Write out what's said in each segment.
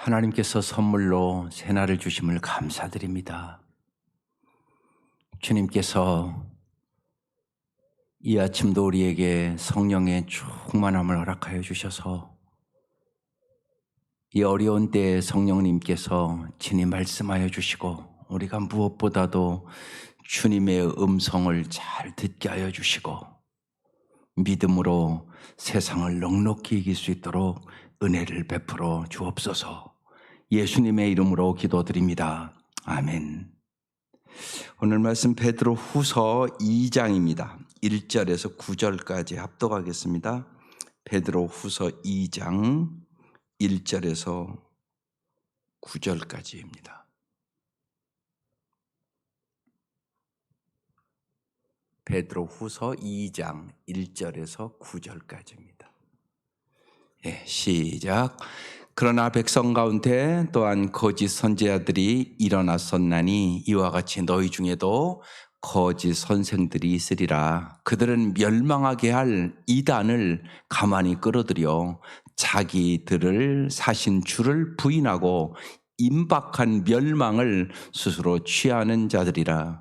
하나님께서 선물로 새날을 주심을 감사드립니다. 주님께서 이 아침도 우리에게 성령의 충만함을 허락하여 주셔서 이 어려운 때에 성령님께서 친히 말씀하여 주시고 우리가 무엇보다도 주님의 음성을 잘 듣게 하여 주시고 믿음으로 세상을 넉넉히 이길 수 있도록 은혜를 베풀어 주옵소서. 예수님의 이름으로 기도드립니다. 아멘. 오늘 말씀 베드로 후서 2장입니다. 1절에서 9절까지 합독하겠습니다. 베드로 후서 2장 1절에서 9절까지입니다. 베드로 후서 2장 1절에서 9절까지입니다. 시작. 그러나 백성 가운데 또한 거짓 선지자들이 일어났었나니 이와 같이 너희 중에도 거짓 선생들이 있으리라. 그들은 멸망하게 할 이단을 가만히 끌어들여 자기들을 사신 주를 부인하고 임박한 멸망을 스스로 취하는 자들이라.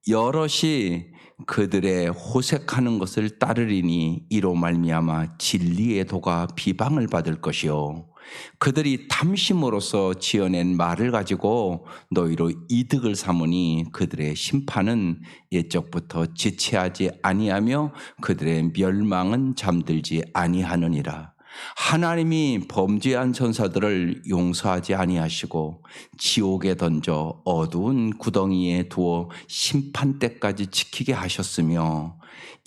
여럿이 그들의 호색하는 것을 따르리니 이로 말미암아 진리의 도가 비방을 받을 것이요 그들이 탐심으로써 지어낸 말을 가지고 너희로 이득을 삼으니 그들의 심판은 옛적부터 지체하지 아니하며 그들의 멸망은 잠들지 아니하느니라. 하나님이 범죄한 천사들을 용서하지 아니하시고 지옥에 던져 어두운 구덩이에 두어 심판 때까지 지키게 하셨으며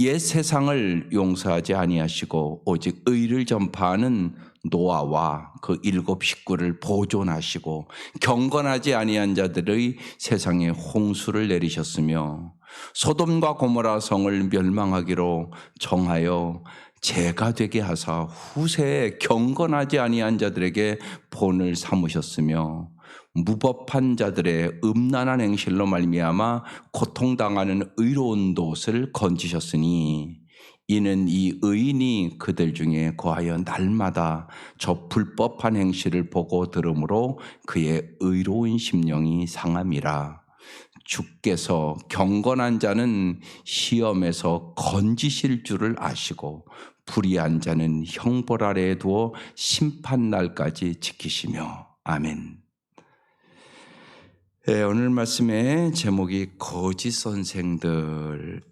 옛 세상을 용서하지 아니하시고 오직 의를 전파하는 노아와 그 7 식구를 보존하시고 경건하지 아니한 자들의 세상에 홍수를 내리셨으며 소돔과 고모라 성을 멸망하기로 정하여 죄가 되게 하사 후세에 경건하지 아니한 자들에게 본을 삼으셨으며 무법한 자들의 음란한 행실로 말미암아 고통당하는 의로운 돛을 건지셨으니 이는 이 의인이 그들 중에 거하여 날마다 저 불법한 행실을 보고 들으므로 그의 의로운 심령이 상함이라. 주께서 경건한 자는 시험에서 건지실 줄을 아시고 불의한 자는 형벌 아래에 두어 심판날까지 지키시며. 아멘. 네, 오늘 말씀의 제목이 거짓 선생들이에요.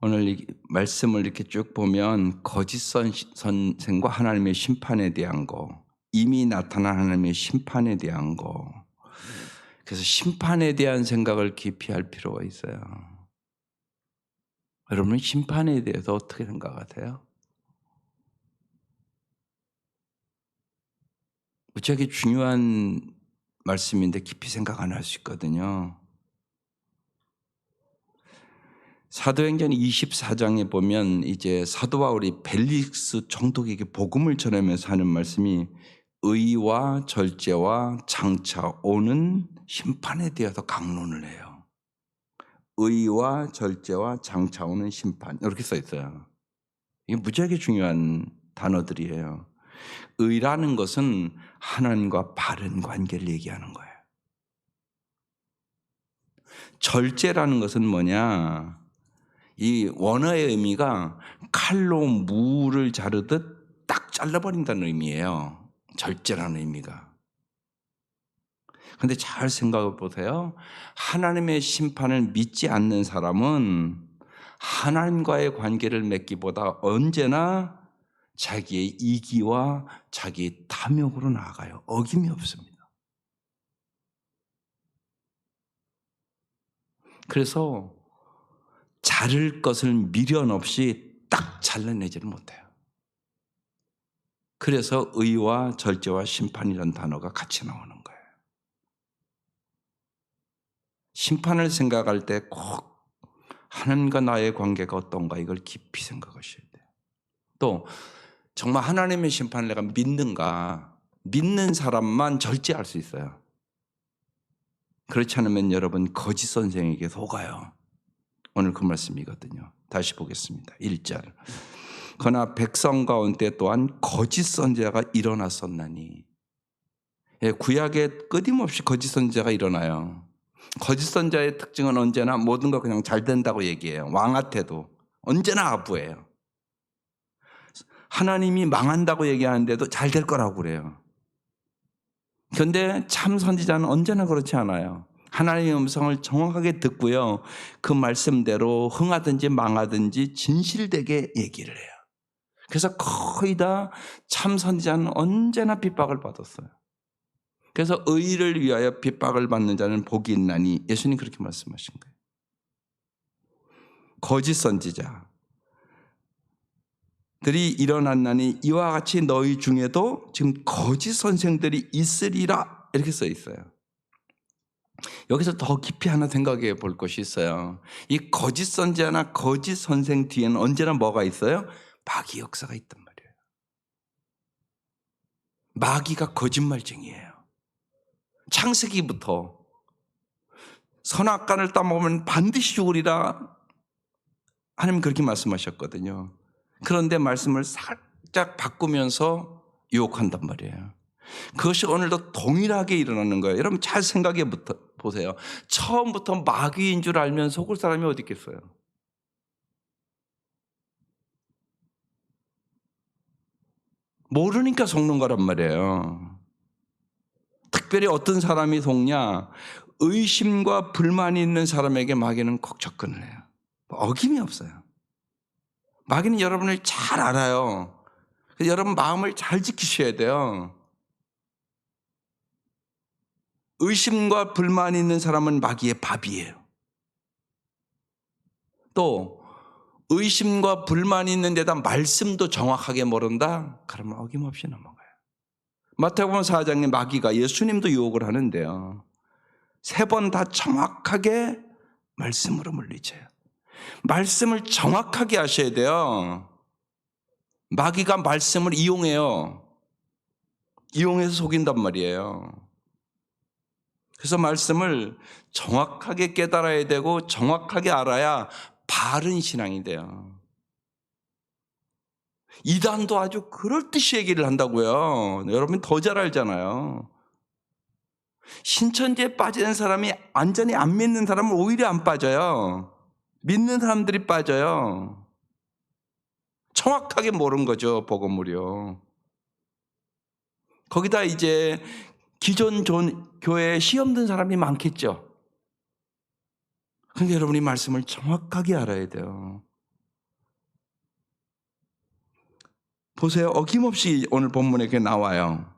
오늘 이 말씀을 이렇게 쭉 보면 거짓 선생과 하나님의 심판에 대한 거, 이미 나타난 하나님의 심판에 대한 거, 그래서 심판에 대한 생각을 깊이 할 필요가 있어요. 여러분은 심판에 대해서 어떻게 생각하세요? 무지하게 중요한 말씀인데 깊이 생각 안 할 수 있거든요. 사도행전 24장에 보면 이제 사도 바울이 벨릭스 총독에게 복음을 전하면서 하는 말씀이 의와 절제와 장차 오는 심판에 대해서 강론을 해요. 의와 절제와 장차 오는 심판, 이렇게 써 있어요. 이게 무지하게 중요한 단어들이에요. 의라는 것은 하나님과 바른 관계를 얘기하는 거예요. 절제라는 것은 뭐냐? 이 원어의 의미가 칼로 무를 자르듯 딱 잘라버린다는 의미예요. 절제라는 의미가. 그런데 잘 생각해 보세요. 하나님의 심판을 믿지 않는 사람은 하나님과의 관계를 맺기보다 언제나 자기의 이기와 자기의 탐욕으로 나아가요. 어김이 없습니다. 그래서 자를 것을 미련 없이 딱 잘라내지를 못해요. 그래서 의와 절제와 심판이라는 단어가 같이 나오는 거예요. 심판을 생각할 때 꼭 하나님과 나의 관계가 어떤가 이걸 깊이 생각하셔야 돼요. 또 정말 하나님의 심판을 내가 믿는가? 믿는 사람만 절제할 수 있어요. 그렇지 않으면 여러분 거짓 선생에게 속아요. 오늘 그 말씀이거든요. 다시 보겠습니다. 1절. 그러나 백성 가운데 또한 거짓 선지자가 일어났었나니. 예, 구약에 끊임없이 거짓 선지자가 일어나요. 거짓 선지자의 특징은 언제나 모든 거 그냥 잘 된다고 얘기해요. 왕한테도 언제나 아부예요. 하나님이 망한다고 얘기하는데도 잘 될 거라고 그래요. 그런데 참 선지자는 언제나 그렇지 않아요. 하나님의 음성을 정확하게 듣고요, 그 말씀대로 흥하든지 망하든지 진실되게 얘기를 해요. 그래서 거의 다 참 선지자는 언제나 핍박을 받았어요. 그래서 의를 위하여 핍박을 받는 자는 복이 있나니, 예수님 그렇게 말씀하신 거예요. 거짓 선지자들이 일어났나니 이와 같이 너희 중에도 지금 거짓 선생들이 있으리라, 이렇게 써 있어요. 여기서 더 깊이 하나 생각해 볼 것이 있어요. 이 거짓 선지자나 거짓 선생 뒤에는 언제나 뭐가 있어요? 마귀 역사가 있단 말이에요. 마귀가 거짓말쟁이에요. 창세기부터 선악과를 따먹으면 반드시 죽으리라 하나님 그렇게 말씀하셨거든요. 그런데 말씀을 살짝 바꾸면서 유혹한단 말이에요. 그것이 오늘도 동일하게 일어나는 거예요. 여러분 잘 생각해 보세요. 처음부터 마귀인 줄 알면 속을 사람이 어디 있겠어요? 모르니까 속는 거란 말이에요. 특별히 어떤 사람이 속냐? 의심과 불만이 있는 사람에게 마귀는 꼭 접근을 해요. 어김이 없어요. 마귀는 여러분을 잘 알아요. 그래서 여러분 마음을 잘 지키셔야 돼요. 의심과 불만이 있는 사람은 마귀의 밥이에요. 또 의심과 불만이 있는 데다 말씀도 정확하게 모른다? 그러면 어김없이 넘어가요. 마태복음 4장에 마귀가 예수님도 유혹을 하는데요, 3번 다 정확하게 말씀으로 물리쳐요. 말씀을 정확하게 하셔야 돼요. 마귀가 말씀을 이용해요. 이용해서 속인단 말이에요. 그래서 말씀을 정확하게 깨달아야 되고 정확하게 알아야 바른 신앙이 돼요. 이단도 아주 그럴듯이 얘기를 한다고요. 여러분 더 잘 알잖아요. 신천지에 빠지는 사람이 완전히 안 믿는 사람은 오히려 안 빠져요. 믿는 사람들이 빠져요. 정확하게 모르는 거죠, 복음을요. 거기다 이제 기존 교회에 시험 든 사람이 많겠죠. 그러니까 여러분이 말씀을 정확하게 알아야 돼요. 보세요. 어김없이 오늘 본문에 이렇게 나와요.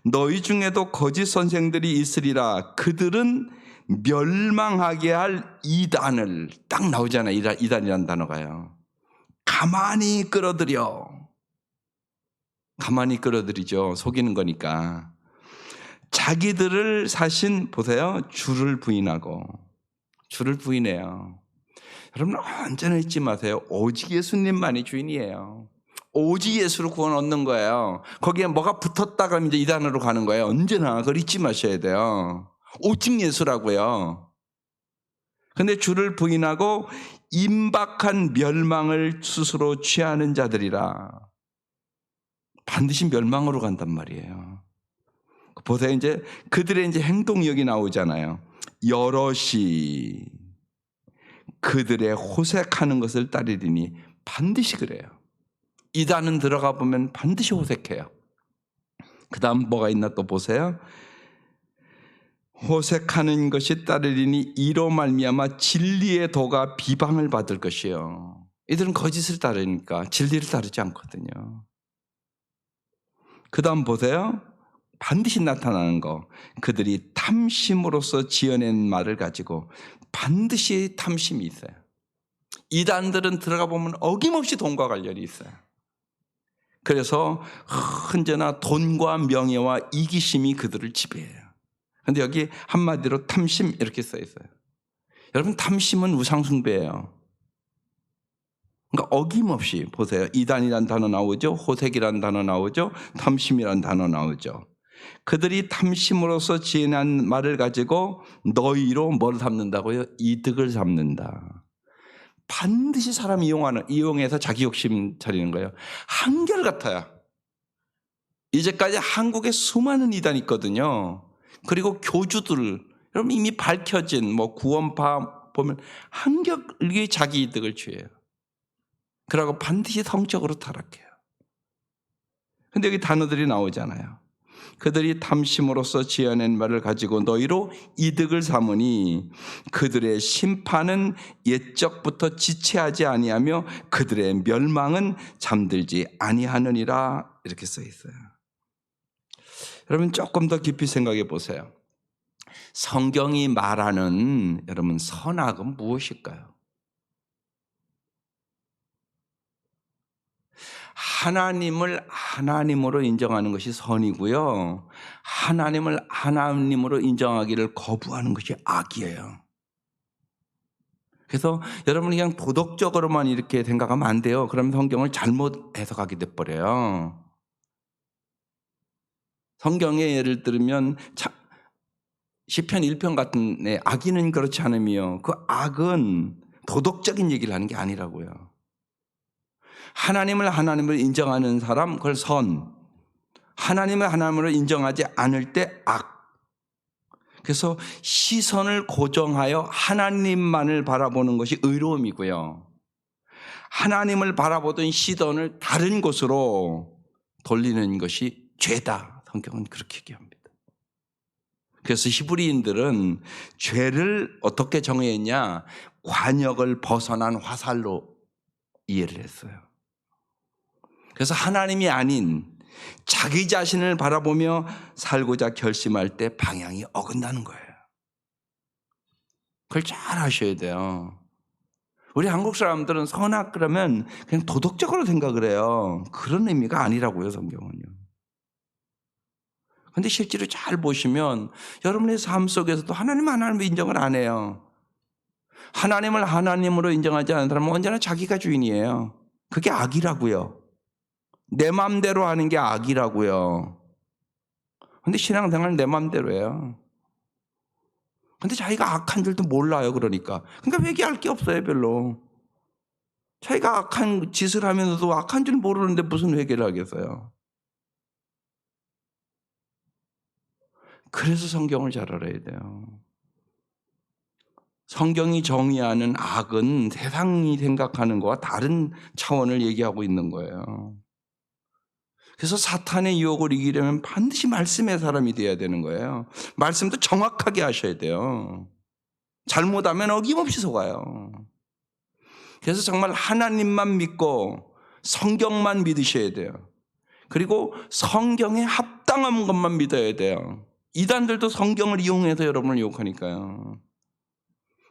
너희 중에도 거짓 선생들이 있으리라. 그들은 멸망하게 할 이단을, 딱 나오잖아요. 이단이라는 단어가요. 가만히 끌어들여. 가만히 끌어들이죠. 속이는 거니까. 자기들을 사신, 보세요, 주를 부인하고. 주를 부인해요. 여러분 언제나 잊지 마세요. 오직 예수님만이 주인이에요. 오직 예수로 구원 얻는 거예요. 거기에 뭐가 붙었다 그러면 이제 이단으로 가는 거예요. 언제나 그걸 잊지 마셔야 돼요. 오직 예수라고요. 근데 주를 부인하고 임박한 멸망을 스스로 취하는 자들이라. 반드시 멸망으로 간단 말이에요. 보세요. 이제 그들의 이제 행동 여기 나오잖아요. 여럿이 그들의 호색하는 것을 따르리니, 반드시 그래요. 이단은 들어가 보면 반드시 호색해요. 그 다음 뭐가 있나 또 보세요. 호색하는 것이 따르리니 이로 말미암아 진리의 도가 비방을 받을 것이요. 이들은 거짓을 따르니까 진리를 따르지 않거든요. 그 다음 보세요. 반드시 나타나는 거. 그들이 탐심으로써 지어낸 말을 가지고, 반드시 탐심이 있어요. 이단들은 들어가 보면 어김없이 돈과 관련이 있어요. 그래서 언제나 돈과 명예와 이기심이 그들을 지배해요. 그런데 여기 한마디로 탐심 이렇게 써 있어요. 여러분 탐심은 우상숭배예요. 그러니까 어김없이 보세요. 이단이라는 단어 나오죠. 호색이라는 단어 나오죠. 탐심이라는 단어 나오죠. 그들이 탐심으로서 지어낸 말을 가지고 너희로 뭘 삼는다고요? 이득을 삼는다. 반드시 사람 이용해서 자기 욕심 차리는 거예요. 한결같아요. 이제까지 한국에 수많은 이단이 있거든요. 그리고 교주들, 여러분 이미 밝혀진 구원파 보면 한결이 자기 이득을 취해요. 그러고 반드시 성적으로 타락해요. 근데 여기 단어들이 나오잖아요. 그들이 탐심으로써 지어낸 말을 가지고 너희로 이득을 삼으니 그들의 심판은 옛적부터 지체하지 아니하며 그들의 멸망은 잠들지 아니하느니라, 이렇게 써 있어요. 여러분 조금 더 깊이 생각해 보세요. 성경이 말하는 여러분 선악은 무엇일까요? 하나님을 하나님으로 인정하는 것이 선이고요. 하나님을 하나님으로 인정하기를 거부하는 것이 악이에요. 그래서 여러분이 그냥 도덕적으로만 이렇게 생각하면 안 돼요. 그러면 성경을 잘못 해석하게 돼버려요. 성경에 예를 들면 시편 1편 같은 악인은 그렇지 않으며 그 악은 도덕적인 얘기를 하는 게 아니라고요. 하나님을 하나님으로 인정하는 사람, 그걸 선. 하나님을 하나님으로 인정하지 않을 때 악. 그래서 시선을 고정하여 하나님만을 바라보는 것이 의로움이고요. 하나님을 바라보던 시선을 다른 곳으로 돌리는 것이 죄다. 성경은 그렇게 얘기합니다. 그래서 히브리인들은 죄를 어떻게 정의했냐? 관역을 벗어난 화살로 이해를 했어요. 그래서 하나님이 아닌 자기 자신을 바라보며 살고자 결심할 때 방향이 어긋나는 거예요. 그걸 잘 아셔야 돼요. 우리 한국 사람들은 선악 그러면 그냥 도덕적으로 생각을 해요. 그런 의미가 아니라고요, 성경은요. 근데 실제로 잘 보시면 여러분의 삶 속에서도 하나님을 인정을 안 해요. 하나님을 하나님으로 인정하지 않는 사람은 언제나 자기가 주인이에요. 그게 악이라고요. 내 마음대로 하는 게 악이라고요. 근데 신앙생활은 내 마음대로 해요. 근데 자기가 악한 줄도 몰라요, 그러니까 회개할 게 없어요, 별로. 자기가 악한 짓을 하면서도 악한 줄 모르는데 무슨 회개를 하겠어요. 그래서 성경을 잘 알아야 돼요. 성경이 정의하는 악은 세상이 생각하는 것과 다른 차원을 얘기하고 있는 거예요. 그래서 사탄의 유혹을 이기려면 반드시 말씀의 사람이 되어야 되는 거예요. 말씀도 정확하게 하셔야 돼요. 잘못하면 어김없이 속아요. 그래서 정말 하나님만 믿고 성경만 믿으셔야 돼요. 그리고 성경에 합당한 것만 믿어야 돼요. 이단들도 성경을 이용해서 여러분을 유혹하니까요.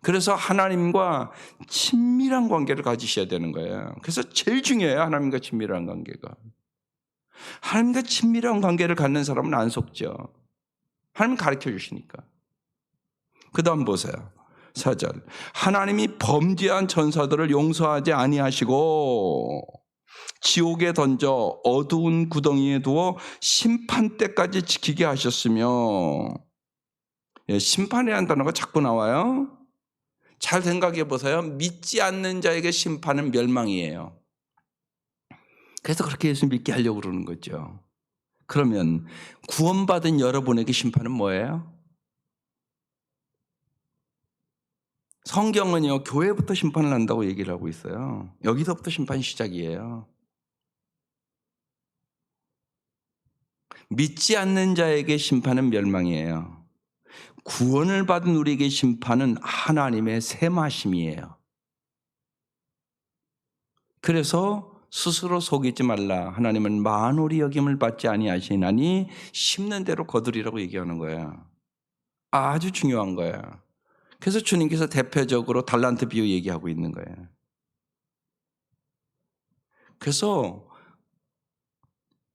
그래서 하나님과 친밀한 관계를 가지셔야 되는 거예요. 그래서 제일 중요해요, 하나님과 친밀한 관계가. 하나님과 친밀한 관계를 갖는 사람은 안 속죠. 하나님 가르쳐 주시니까. 그 다음 보세요. 4절. 하나님이 범죄한 천사들을 용서하지 아니하시고 지옥에 던져 어두운 구덩이에 두어 심판 때까지 지키게 하셨으며, 심판이라는 단어가 자꾸 나와요. 잘 생각해 보세요. 믿지 않는 자에게 심판은 멸망이에요. 그래서 그렇게 예수 믿게 하려고 그러는 거죠. 그러면 구원받은 여러분에게 심판은 뭐예요? 성경은요, 교회부터 심판을 한다고 얘기를 하고 있어요. 여기서부터 심판이 시작이에요. 믿지 않는 자에게 심판은 멸망이에요. 구원을 받은 우리에게 심판은 하나님의 세마심이에요. 그래서 스스로 속이지 말라. 하나님은 만홀히 여김을 받지 아니하시나니 심는 대로 거두리라고 얘기하는 거예요. 아주 중요한 거예요. 그래서 주님께서 대표적으로 달란트 비유 얘기하고 있는 거예요. 그래서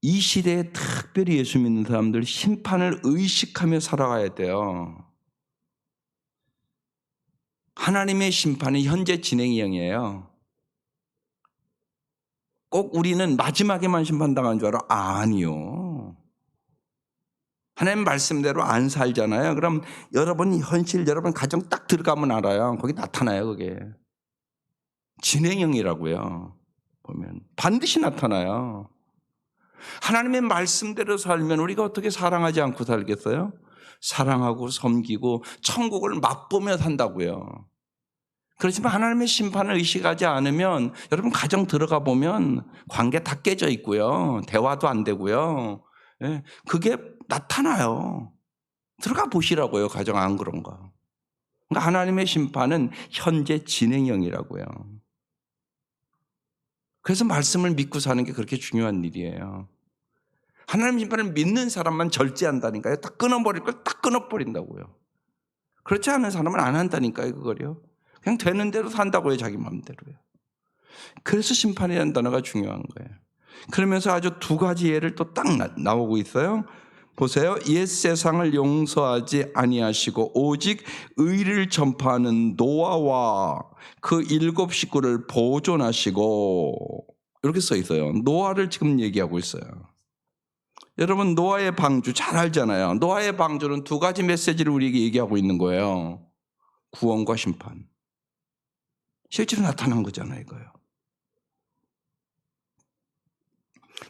이 시대에 특별히 예수 믿는 사람들 심판을 의식하며 살아가야 돼요. 하나님의 심판은 현재 진행형이에요. 꼭 우리는 마지막에만 심판당한 줄 알아? 아니요. 하나님 말씀대로 안 살잖아요. 그럼 여러분 현실, 여러분 가정 딱 들어가면 알아요. 거기 나타나요, 그게. 진행형이라고요. 보면 반드시 나타나요. 하나님의 말씀대로 살면 우리가 어떻게 사랑하지 않고 살겠어요? 사랑하고 섬기고 천국을 맛보며 산다고요. 그렇지만 하나님의 심판을 의식하지 않으면 여러분 가정 들어가 보면 관계 다 깨져 있고요. 대화도 안 되고요. 예, 그게 나타나요. 들어가 보시라고요. 가정 안 그런가. 그러니까 하나님의 심판은 현재 진행형이라고요. 그래서 말씀을 믿고 사는 게 그렇게 중요한 일이에요. 하나님 심판을 믿는 사람만 절제한다니까요. 딱 끊어버릴 걸 딱 끊어버린다고요. 그렇지 않은 사람은 안 한다니까요. 그걸요. 그냥 되는 대로 산다고요. 자기 마음대로요. 그래서 심판이라는 단어가 중요한 거예요. 그러면서 아주 두 가지 예를 또 딱 나오고 있어요. 보세요. 옛 세상을 용서하지 아니하시고 오직 의를 전파하는 노아와 그 7 식구를 보존하시고 이렇게 써 있어요. 노아를 지금 얘기하고 있어요. 여러분 노아의 방주 잘 알잖아요. 노아의 방주는 두 가지 메시지를 우리에게 얘기하고 있는 거예요. 구원과 심판. 실제로 나타난 거잖아요. 이거요.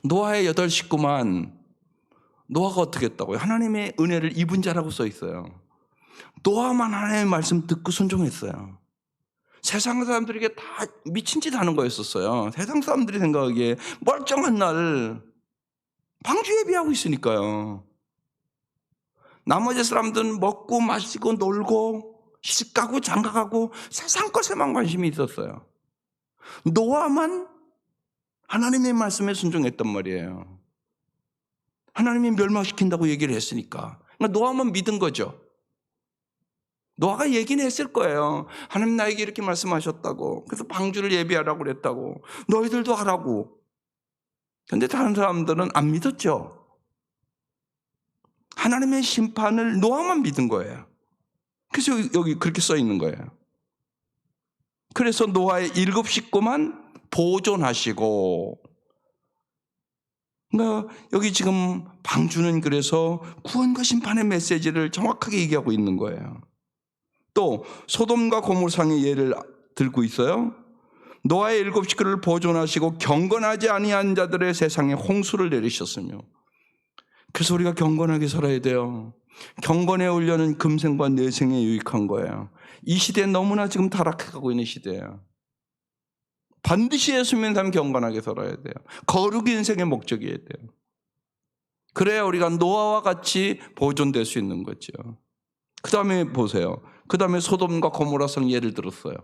노아의 8 식구만 노아가 어떻게 했다고요? 하나님의 은혜를 입은 자라고 써 있어요. 노아만 하나님의 말씀 듣고 순종했어요. 세상 사람들에게 다 미친 짓 하는 거였었어요. 세상 사람들이 생각하기에 멀쩡한 날 방주 예비하고 있으니까요. 나머지 사람들은 먹고 마시고 놀고 시집가고 장가가고 세상 것에만 관심이 있었어요. 노아만 하나님의 말씀에 순종했단 말이에요. 하나님이 멸망시킨다고 얘기를 했으니까. 그러니까 노아만 믿은 거죠. 노아가 얘기는 했을 거예요. 하나님 나에게 이렇게 말씀하셨다고. 그래서 방주를 예비하라고 그랬다고. 너희들도 하라고. 그런데 다른 사람들은 안 믿었죠. 하나님의 심판을 노아만 믿은 거예요. 그래서 여기 그렇게 써 있는 거예요. 그래서 노아의 7 식구만 보존하시고, 그러니까 여기 지금 방주는 그래서 구원과 심판의 메시지를 정확하게 얘기하고 있는 거예요. 또 소돔과 고모상의 예를 들고 있어요. 노아의 7 식구를 보존하시고 경건하지 아니한 자들의 세상에 홍수를 내리셨으며, 그래서 우리가 경건하게 살아야 돼요. 경건에 올려는 금생과 내생에 유익한 거예요. 이 시대에 너무나 지금 타락해가고 있는 시대예요. 반드시 예수 믿는 사람 경건하게 살아야 돼요. 거룩이 인생의 목적이어야 돼요. 그래야 우리가 노아와 같이 보존될 수 있는 거죠. 그 다음에 보세요. 그 다음에 소돔과 고모라성 예를 들었어요.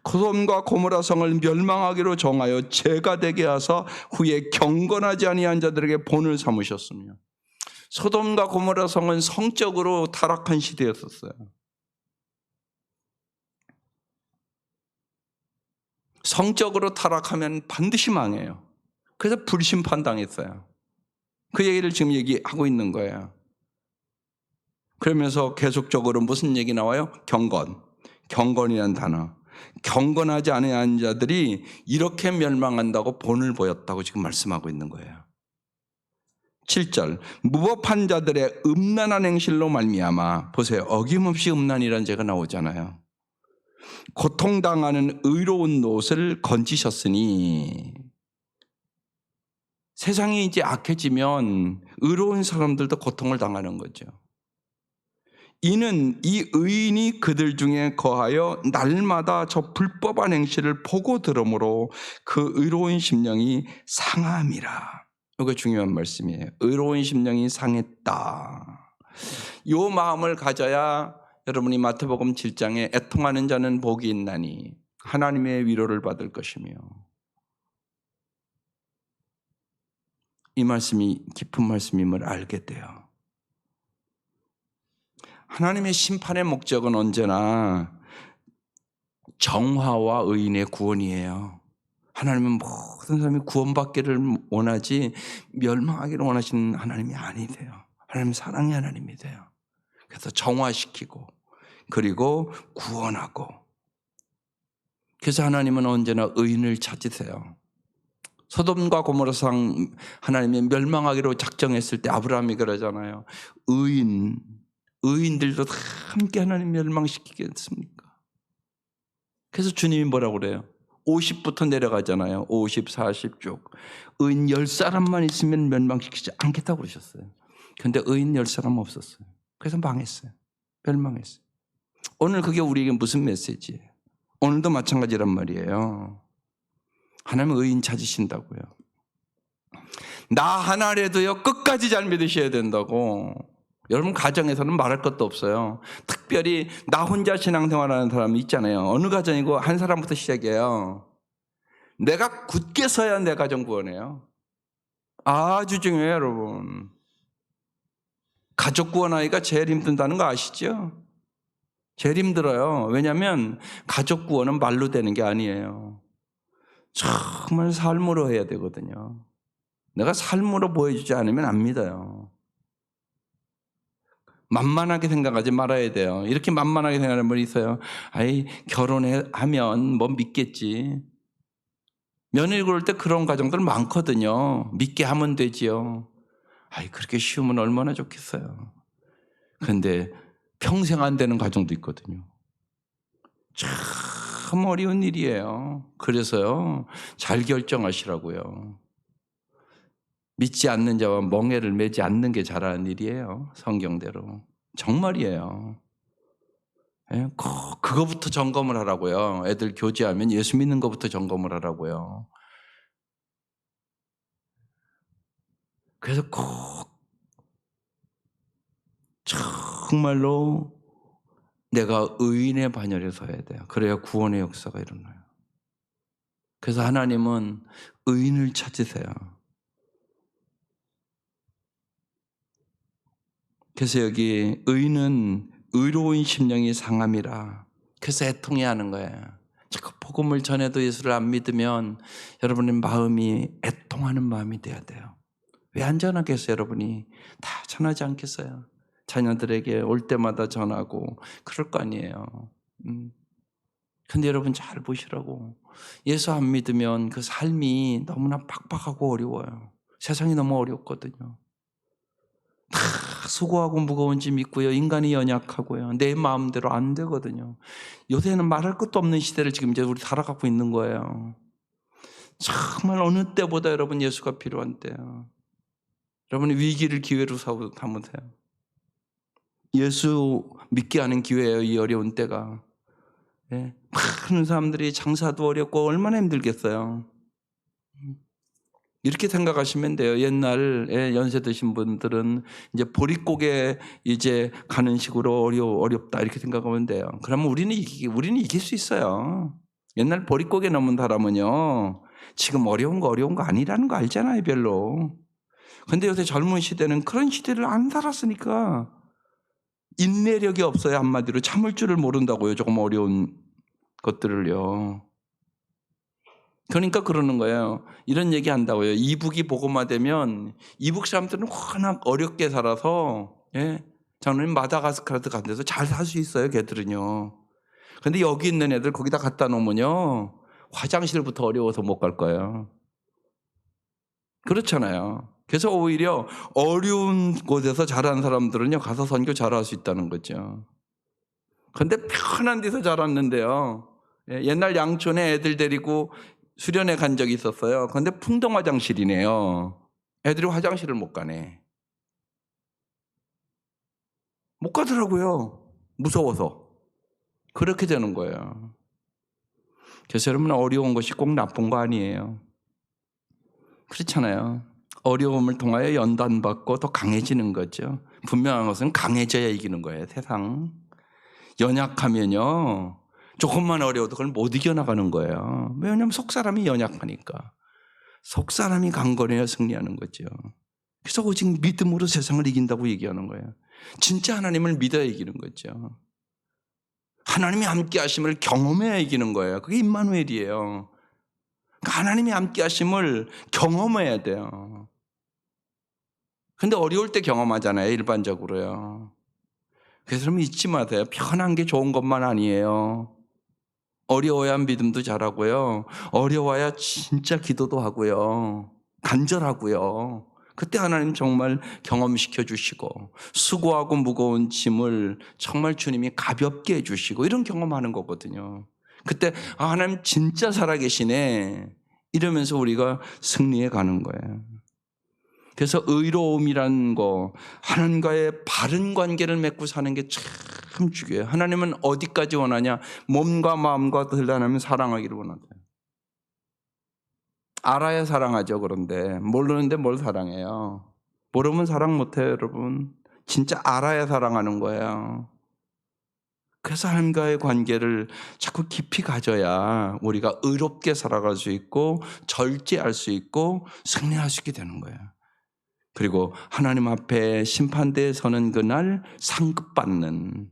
소돔과 고모라성을 멸망하기로 정하여 죄가 되게 하사 후에 경건하지 아니한 자들에게 본을 삼으셨으며, 소돔과 고모라성은 성적으로 타락한 시대였었어요. 성적으로 타락하면 반드시 망해요. 그래서 불심판당했어요. 그 얘기를 지금 얘기하고 있는 거예요. 그러면서 계속적으로 무슨 얘기 나와요? 경건. 경건이라는 단어. 경건하지 않은 자들이 이렇게 멸망한다고 본을 보였다고 지금 말씀하고 있는 거예요. 7절. 무법한 자들의 음란한 행실로 말미암아, 보세요. 어김없이 음란이라는 죄가 나오잖아요. 고통당하는 의로운 롯을 건지셨으니, 세상이 이제 악해지면 의로운 사람들도 고통을 당하는 거죠. 이는 이 의인이 그들 중에 거하여 날마다 저 불법한 행실을 보고 들으므로 그 의로운 심령이 상함이라. 이거 중요한 말씀이에요. 의로운 심령이 상했다. 이 마음을 가져야 여러분이 마태복음 7장에 애통하는 자는 복이 있나니 하나님의 위로를 받을 것이며, 이 말씀이 깊은 말씀임을 알게 돼요. 하나님의 심판의 목적은 언제나 정화와 의인의 구원이에요. 하나님은 모든 사람이 구원받기를 원하지 멸망하기를 원하시는 하나님이 아니세요. 하나님은 사랑의 하나님이세요. 그래서 정화시키고 그리고 구원하고, 그래서 하나님은 언제나 의인을 찾으세요. 소돔과 고모라상 하나님이 멸망하기로 작정했을 때 아브라함이 그러잖아요. 의인들도 다 함께 하나님 멸망시키겠습니까? 그래서 주님이 뭐라고 그래요? 50부터 내려가잖아요. 50, 40 쭉. 의인 10사람만 있으면 멸망시키지 않겠다고 그러셨어요. 그런데 의인 10사람 없었어요. 그래서 망했어요. 멸망했어요. 오늘 그게 우리에게 무슨 메시지예요? 오늘도 마찬가지란 말이에요. 하나님 의인 찾으신다고요. 나 하나라도요 끝까지 잘 믿으셔야 된다고. 여러분 가정에서는 말할 것도 없어요. 특별히 나 혼자 신앙생활하는 사람이 있잖아요. 어느 가정이고 한 사람부터 시작해요. 내가 굳게 서야 내 가정 구원해요. 아주 중요해요, 여러분. 가족 구원하기가 제일 힘든다는 거 아시죠? 제일 힘들어요. 왜냐하면 가족 구원은 말로 되는 게 아니에요. 정말 삶으로 해야 되거든요. 내가 삶으로 보여주지 않으면 안 믿어요. 만만하게 생각하지 말아야 돼요. 이렇게 만만하게 생각하는 분이 있어요. 아이, 결혼하면 뭐 믿겠지. 며느리 그럴 때 그런 가정들 많거든요. 믿게 하면 되지요. 아이, 그렇게 쉬우면 얼마나 좋겠어요. 그런데 평생 안 되는 가정도 있거든요. 참 어려운 일이에요. 그래서요, 잘 결정하시라고요. 믿지 않는 자와 멍에를 매지 않는 게 잘하는 일이에요. 성경대로. 정말이에요. 그거부터 점검을 하라고요. 애들 교제하면 예수 믿는 것부터 점검을 하라고요. 그래서 꼭 정말로 내가 의인의 반열에 서야 돼요. 그래야 구원의 역사가 일어나요. 그래서 하나님은 의인을 찾으세요. 그래서 여기 의인은 의로운 심령이 상함이라. 그래서 애통해야 하는 거예요. 자꾸 복음을 전해도 예수를 안 믿으면 여러분의 마음이 애통하는 마음이 돼야 돼요. 왜 안 전하겠어요, 여러분이? 다 전하지 않겠어요? 자녀들에게 올 때마다 전하고 그럴 거 아니에요. 근데 여러분 잘 보시라고. 예수 안 믿으면 그 삶이 너무나 팍팍하고 어려워요. 세상이 너무 어렵거든요. 다 수고하고 무거운 짐 있고요. 인간이 연약하고요. 내 마음대로 안 되거든요. 요새는 말할 것도 없는 시대를 지금 이제 우리 살아가고 있는 거예요. 정말 어느 때보다 여러분 예수가 필요한 때요. 여러분이 위기를 기회로 삼으세요. 예수 믿게 하는 기회예요. 이 어려운 때가. 예. 많은 사람들이 장사도 어렵고 얼마나 힘들겠어요. 이렇게 생각하시면 돼요. 옛날에 연세 드신 분들은 이제 보릿고개 이제 가는 식으로 어렵다 이렇게 생각하면 돼요. 그러면 우리는 이길 수 있어요. 옛날 보릿고개 넘은 사람은요, 지금 어려운 거 아니라는 거 알잖아요, 별로. 근데 요새 젊은 시대는 그런 시대를 안 살았으니까 인내력이 없어요. 한마디로 참을 줄을 모른다고요. 조금 어려운 것들을요. 그러니까 그러는 거예요. 이런 얘기 한다고요. 이북이 복음화되면 이북 사람들은 워낙 어렵게 살아서, 예, 장로님 마다가스카르 같은 데서 잘 살 수 있어요. 걔들은요. 근데 여기 있는 애들 거기다 갖다 놓으면요, 화장실부터 어려워서 못 갈 거예요. 그렇잖아요. 그래서 오히려 어려운 곳에서 자란 사람들은요, 가서 선교 잘할 수 있다는 거죠. 근데 편한 데서 자랐는데요, 옛날 양촌에 애들 데리고 수련회 간 적이 있었어요. 그런데 풍덩 화장실이네요. 애들이 화장실을 못 가네. 못 가더라고요. 무서워서. 그렇게 되는 거예요. 그래서 여러분, 어려운 것이 꼭 나쁜 거 아니에요. 그렇잖아요. 어려움을 통하여 연단받고 더 강해지는 거죠. 분명한 것은 강해져야 이기는 거예요, 세상. 연약하면요, 조금만 어려워도 그걸 못 이겨나가는 거예요. 왜냐하면 속사람이 연약하니까. 속사람이 강건해야 승리하는 거죠. 그래서 오직 믿음으로 세상을 이긴다고 얘기하는 거예요. 진짜 하나님을 믿어야 이기는 거죠. 하나님이 함께 하심을 경험해야 이기는 거예요. 그게 임마누엘이에요. 하나님이 함께 하심을 경험해야 돼요. 근데 어려울 때 경험하잖아요, 일반적으로요. 그래서 여러분 잊지 마세요. 편한 게 좋은 것만 아니에요. 어려워야 믿음도 잘하고요. 어려워야 진짜 기도도 하고요. 간절하고요. 그때 하나님 정말 경험시켜 주시고, 수고하고 무거운 짐을 정말 주님이 가볍게 해주시고, 이런 경험하는 거거든요. 그때 하나님 진짜 살아계시네 이러면서 우리가 승리해 가는 거예요. 그래서 의로움이라는 거, 하나님과의 바른 관계를 맺고 사는 게 참 중요해요. 하나님은 어디까지 원하냐? 몸과 마음과 들라나면 사랑하기를 원한대요. 알아야 사랑하죠. 그런데 모르는데 뭘 사랑해요? 모르면 사랑 못해요, 여러분. 진짜 알아야 사랑하는 거예요. 그래서 하나님과의 관계를 자꾸 깊이 가져야 우리가 의롭게 살아갈 수 있고 절제할 수 있고 승리할 수 있게 되는 거예요. 그리고 하나님 앞에 심판대에 서는 그날 상급받는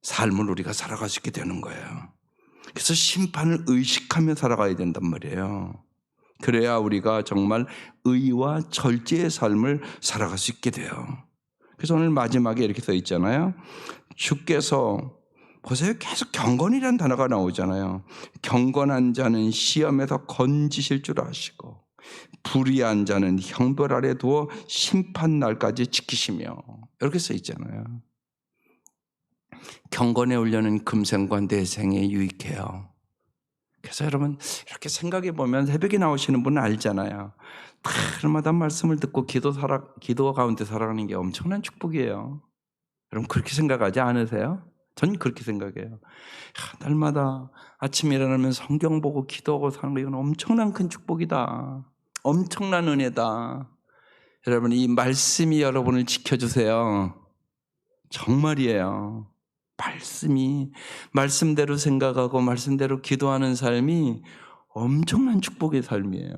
삶을 우리가 살아갈 수 있게 되는 거예요. 그래서 심판을 의식하며 살아가야 된단 말이에요. 그래야 우리가 정말 의와 절제의 삶을 살아갈 수 있게 돼요. 그래서 오늘 마지막에 이렇게 써 있잖아요. 주께서 보세요. 계속 경건이라는 단어가 나오잖아요. 경건한 자는 시험에서 건지실 줄 아시고 불의한 자는 형벌 아래 두어 심판 날까지 지키시며 이렇게 써 있잖아요. 경건에 올려는 금생과 내생에 유익해요. 그래서 여러분 이렇게 생각해 보면 새벽에 나오시는 분은 알잖아요. 날마다 말씀을 듣고 기도 가운데 살아가는 게 엄청난 축복이에요. 여러분 그렇게 생각하지 않으세요? 전 그렇게 생각해요. 날마다 아침에 일어나면 성경 보고 기도하고 사는 거 이건 엄청난 큰 축복이다. 엄청난 은혜다. 여러분 이 말씀이 여러분을 지켜주세요. 정말이에요. 말씀대로 생각하고 말씀대로 기도하는 삶이 엄청난 축복의 삶이에요.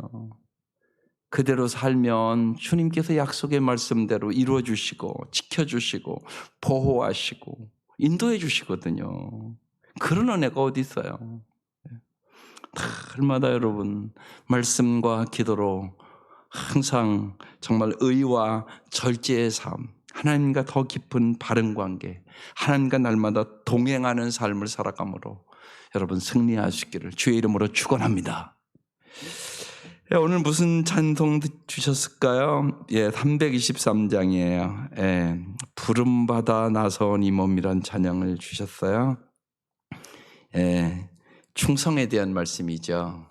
그대로 살면 주님께서 약속의 말씀대로 이루어 주시고 지켜주시고 보호하시고 인도해 주시거든요. 그런 은혜가 어디 있어요. 날마다 여러분 말씀과 기도로 항상 정말 의와 절제의 삶, 하나님과 더 깊은 바른 관계, 하나님과 날마다 동행하는 삶을 살아감으로 여러분 승리할 수 있기를 주의 이름으로 축원합니다. 오늘 무슨 찬송 주셨을까요? 323장이에요. 부름받아 나선 이 몸이란 찬양을 주셨어요. 충성에 대한 말씀이죠.